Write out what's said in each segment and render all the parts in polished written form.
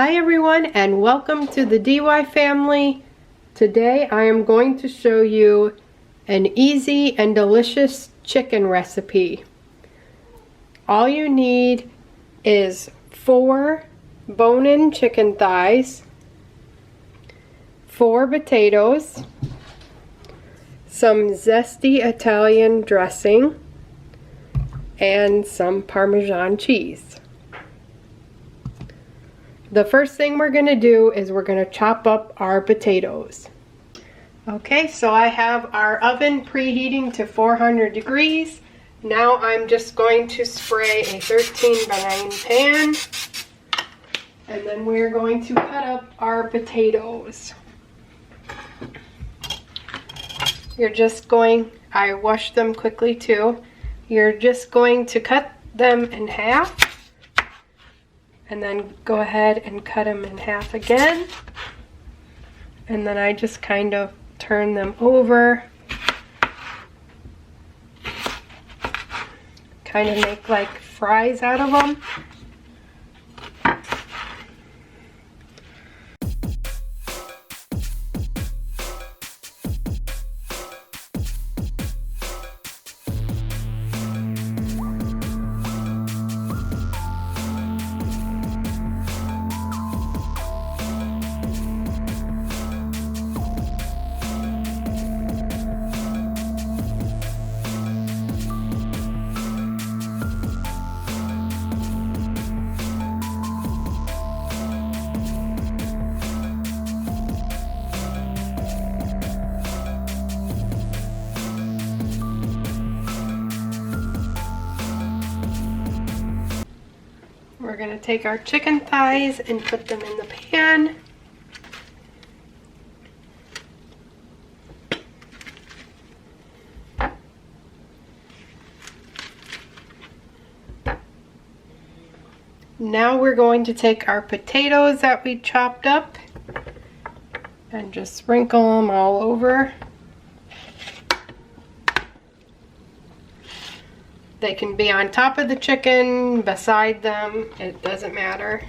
Hi everyone and welcome to the DY family. Today I am going to show you an easy and delicious chicken recipe. All you need is 4 bone-in chicken thighs, 4 potatoes, some zesty Italian dressing, and some Parmesan cheese. The first thing we're going to do is we're going to chop up our potatoes. Okay, so I have our oven preheating to 400 degrees. Now I'm just going to spray a 13x9 pan. And then we're going to cut up our potatoes. I washed them quickly too. You're just going to cut them in half. And then go ahead and cut them in half again. And then I just kind of turn them over. Kind of make like fries out of them. We're going to take our chicken thighs and put them in the pan. Now we're going to take our potatoes that we chopped up and just sprinkle them all over. They can be on top of the chicken, beside them, it doesn't matter.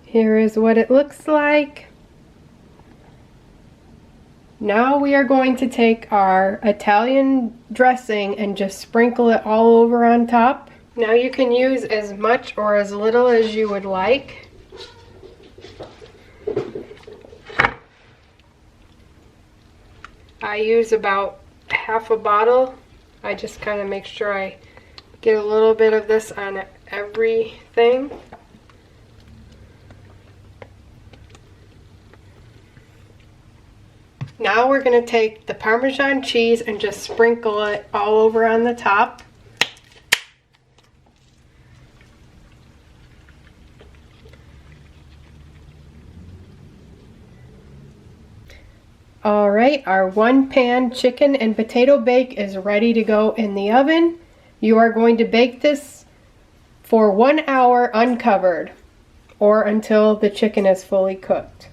Here is what it looks like. Now we are going to take our Italian dressing and just sprinkle it all over on top. Now you can use as much or as little as you would like. I use about half a bottle. I just kind of make sure I get a little bit of this on everything. Now we're going to take the Parmesan cheese and just sprinkle it all over on the top. Alright, our one-pan chicken and potato bake is ready to go in the oven. You are going to bake this for 1 hour uncovered or until the chicken is fully cooked.